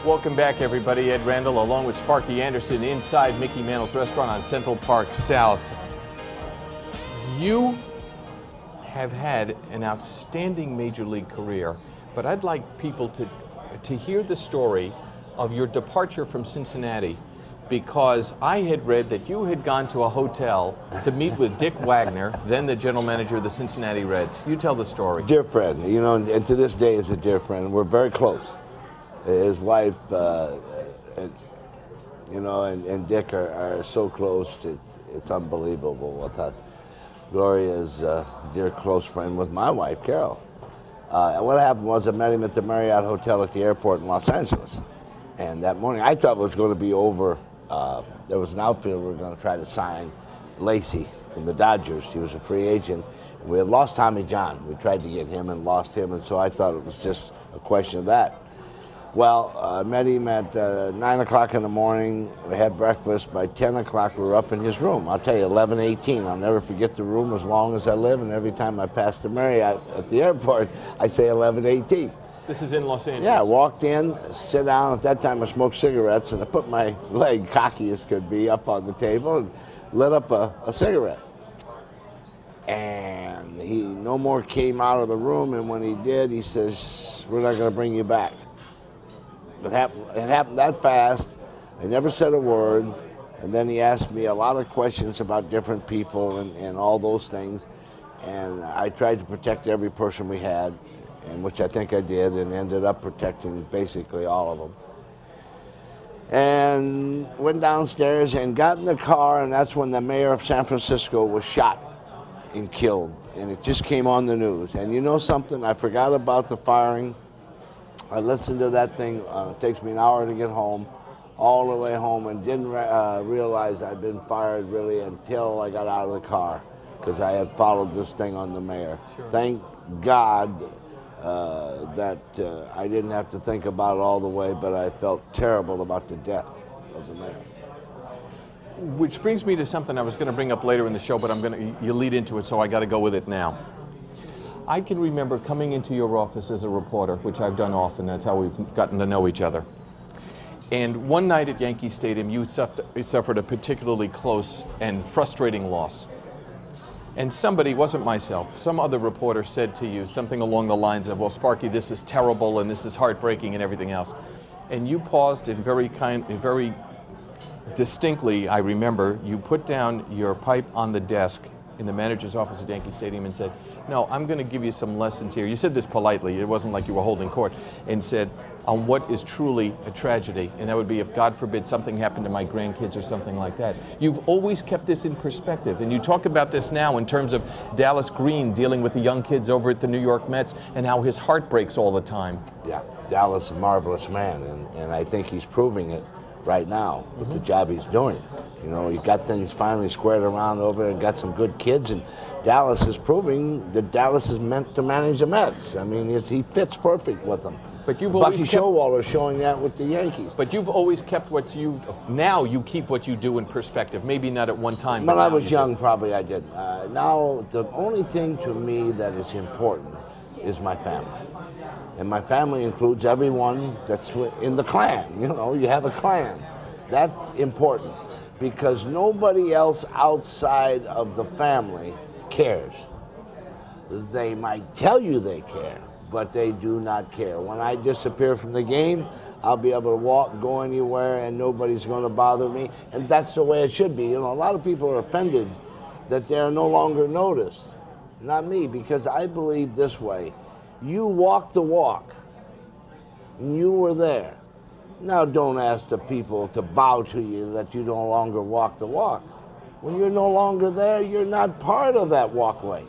Welcome back, everybody. Ed Randall, along with Sparky Anderson, inside Mickey Mantle's restaurant on Central Park South. You have had an outstanding major league career, but I'd like people to hear the story of your departure from Cincinnati, because I had read that you had gone to a hotel to meet with Dick Wagner, then the general manager of the Cincinnati Reds. You tell the story. Dear friend, you know, and to this day is a dear friend. We're very close. His wife, you know, and Dick are so close. It's unbelievable with us. Gloria's a dear close friend with my wife, Carol. What happened was I met him at the Marriott Hotel at the airport in Los Angeles. And that morning, I thought it was going to be over. There was an outfielder we were going to try to sign, Lacey from the Dodgers. He was a free agent. We had lost Tommy John. We tried to get him and lost him, and so I thought it was just a question of that. Well, I met him at 9 o'clock in the morning. We had breakfast. By 10 o'clock, we were up in his room. I'll tell you, 11:18. I'll never forget the room as long as I live, and every time I pass the Marriott at the airport, I say 11:18. This is in Los Angeles? Yeah, I walked in, sit down. At that time, I smoked cigarettes, and I put my leg, cocky as could be, up on the table and lit up a cigarette. And he no more came out of the room, and when he did, he says, "We're not going to bring you back." It happened that fast. I never said a word. And then he asked me a lot of questions about different people and all those things. And I tried to protect every person we had, and which I think I did, and ended up protecting basically all of them. And went downstairs and got in the car, and that's when the mayor of San Francisco was shot and killed. And it just came on the news. And you know something? I forgot about the firing. I listened to that thing. It takes me an hour to get home, all the way home, and didn't realize I'd been fired really until I got out of the car, because I had followed this thing on the mayor. Sure. Thank God that I didn't have to think about it all the way, but I felt terrible about the death of the mayor. Which brings me to something I was going to bring up later in the show, but you lead into it, so I got to go with it now. I can remember coming into your office as a reporter, which I've done often. That's how we've gotten to know each other. And one night at Yankee Stadium, you suffered a particularly close and frustrating loss. And somebody, wasn't myself, some other reporter said to you something along the lines of, "Well, Sparky, this is terrible and this is heartbreaking and everything else." And you paused and very distinctly, I remember, you put down your pipe on the desk in the manager's office at Yankee Stadium and said, "No, I'm going to give you some lessons here." You said this politely. It wasn't like you were holding court. And said, on what is truly a tragedy. And that would be if, God forbid, something happened to my grandkids or something like that. You've always kept this in perspective. And you talk about this now in terms of Dallas Green dealing with the young kids over at the New York Mets and how his heart breaks all the time. Yeah, Dallas is a marvelous man. And I think he's proving it right now with the job he's doing. You know, he got things finally squared around over and got some good kids, and Dallas is proving that Dallas is meant to manage the Mets. I mean, he fits perfect with them. But you've always Bucky Showalter showing that with the Yankees. But you've always kept now you keep what you do in perspective. Maybe not at one time. When I was young, probably I did. Now, the only thing to me that is important is my family. And my family includes everyone that's in the clan. You know, you have a clan. That's important, because nobody else outside of the family cares. They might tell you they care, but they do not care. When I disappear from the game, I'll be able to walk, go anywhere, and nobody's going to bother me. And that's the way it should be. You know, a lot of people are offended that they're no longer noticed. Not me, because I believe this way. You walk the walk, and you were there. Now don't ask the people to bow to you that you no longer walk the walk. When you're no longer there, you're not part of that walkway.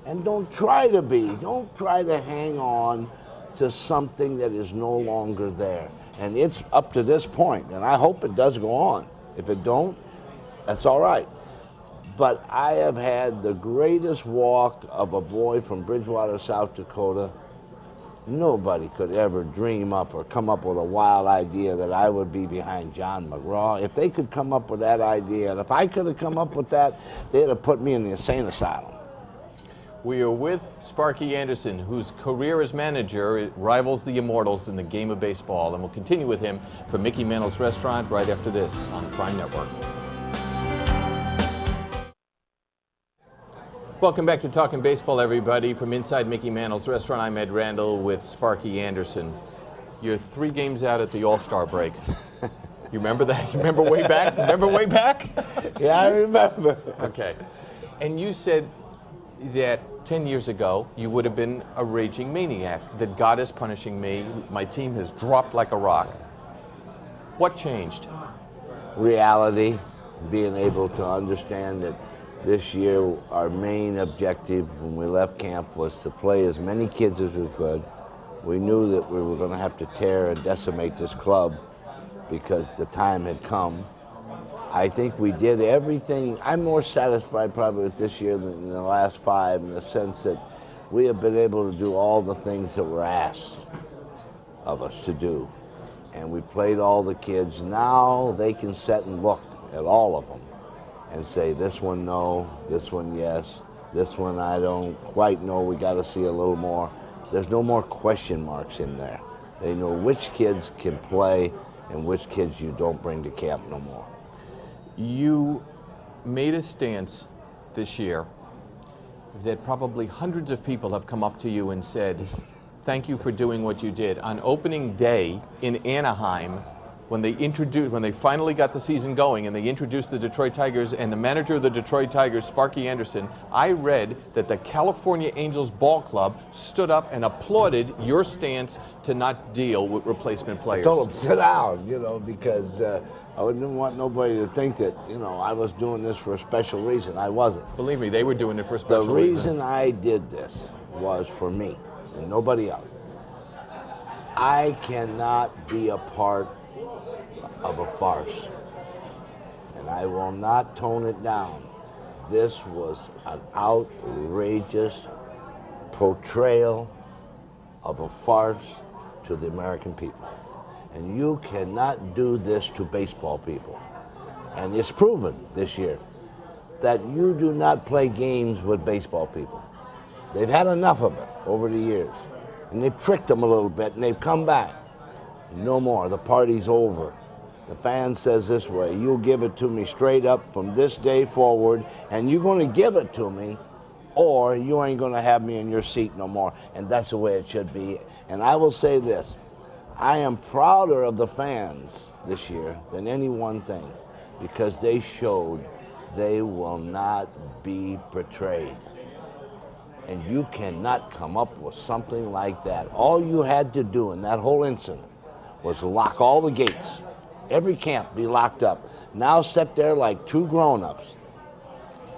And don't try to be. Don't try to hang on to something that is no longer there. And it's up to this point, and I hope it does go on. If it don't, that's all right. But I have had the greatest walk of a boy from Bridgewater, South Dakota. Nobody could ever dream up or come up with a wild idea that I would be behind John McGraw. If they could come up with that idea, and if I could have come up with that, they'd have put me in the insane asylum. We are with Sparky Anderson, whose career as manager rivals the immortals in the game of baseball, and we'll continue with him from Mickey Mantle's Restaurant right after this on Prime Network. Welcome back to Talking Baseball, everybody. From inside Mickey Mantle's Restaurant, I'm Ed Randall with Sparky Anderson. You're 3 games out at the All-Star break. You remember that? You remember way back? Remember way back? Yeah, I remember. Okay. And you said that 10 years ago, you would have been a raging maniac, that God is punishing me, my team has dropped like a rock. What changed? Reality, being able to understand that this year our main objective when we left camp was to play as many kids as we could. We knew that we were going to have to tear and decimate this club because the time had come. I think we did everything. I'm more satisfied probably with this year than the last 5 in the sense that we have been able to do all the things that were asked of us to do. And we played all the kids. Now they can sit and look at all of them and say, this one no, this one yes, this one I don't quite know, we got to see a little more. There's no more question marks in there. They know which kids can play and which kids you don't bring to camp no more. You made a stance this year that probably hundreds of people have come up to you and said, thank you for doing what you did. On opening day in Anaheim, when they finally got the season going and they introduced the Detroit Tigers and the manager of the Detroit Tigers, Sparky Anderson, I read that the California Angels Ball Club stood up and applauded your stance to not deal with replacement players. I told them, sit down, because I didn't want nobody to think that, I was doing this for a special reason. I wasn't. Believe me, they were doing it for a special reason. The reason I did this was for me and nobody else. I cannot be a part of a farce, and I will not tone it down. This was an outrageous portrayal of a farce to the American people. And you cannot do this to baseball people. And it's proven this year that you do not play games with baseball people. They've had enough of it over the years. And they've tricked them a little bit, and they've come back. No more. The party's over. The fan says this way, you'll give it to me straight up from this day forward, and you're going to give it to me, or you ain't going to have me in your seat no more. And that's the way it should be. And I will say this, I am prouder of the fans this year than any one thing, because they showed they will not be betrayed. And you cannot come up with something like that. All you had to do in that whole incident was lock all the gates. Every camp be locked up. Now sit there like 2 grown-ups,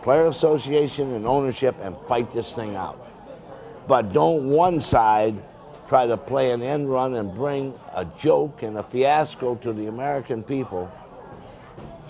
player association and ownership, and fight this thing out. But don't one side try to play an end run and bring a joke and a fiasco to the American people.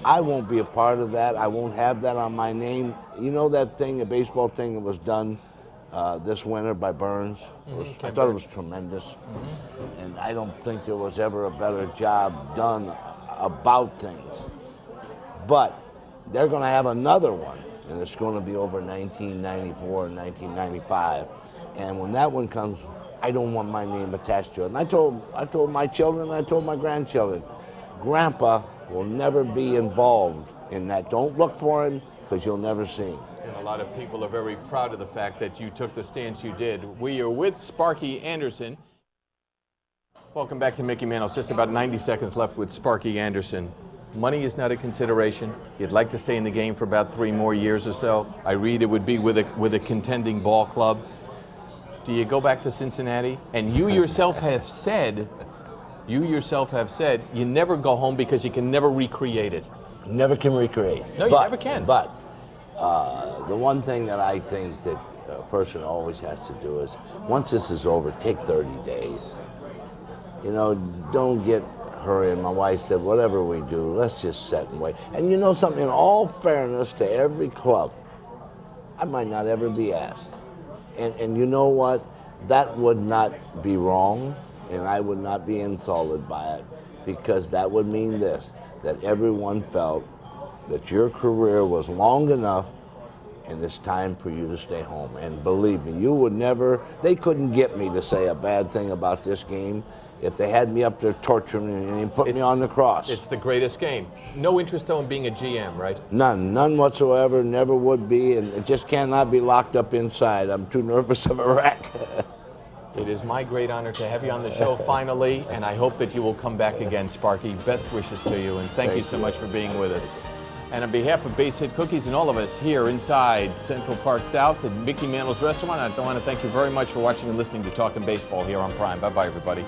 I won't be a part of that. I won't have that on my name. You know that thing, a baseball thing that was done this winter by Burns? I thought it was tremendous. And I don't think there was ever a better job done about things. But they're going to have another one, and it's going to be over 1994 and 1995. And when that one comes, I don't want my name attached to it. And I told my children, I told my grandchildren, Grandpa will never be involved in that. Don't look for him, because you'll never see him. And a lot of people are very proud of the fact that you took the stance you did. We are with Sparky Anderson. Welcome back to Mickey Mantle's. Just about 90 seconds left with Sparky Anderson. Money is not a consideration. You'd like to stay in the game for about 3 more years or so. I read it would be with a contending ball club. Do you go back to Cincinnati? And you yourself have said, you never go home because you can never recreate it. Never can recreate. No, you never can. But the one thing that I think that a person always has to do is, once this is over, take 30 days. Don't get hurried. My wife said, whatever we do, let's just sit and wait. And you know something, in all fairness to every club, I might not ever be asked. And you know what? That would not be wrong, and I would not be insulted by it, because that would mean this, that everyone felt that your career was long enough and it's time for you to stay home. And believe me, you would never, they couldn't get me to say a bad thing about this game if they had me up there torturing me and put me on the cross. It's the greatest game. No interest, though, in being a GM, right? None whatsoever, never would be, and it just cannot be locked up inside. I'm too nervous of a rat. It is my great honor to have you on the show finally, and I hope that you will come back again, Sparky. Best wishes to you, and thank you so much for being with us. And on behalf of Base Hit Cookies and all of us here inside Central Park South at Mickey Mantle's Restaurant, I want to thank you very much for watching and listening to Talkin' Baseball here on Prime. Bye-bye, everybody.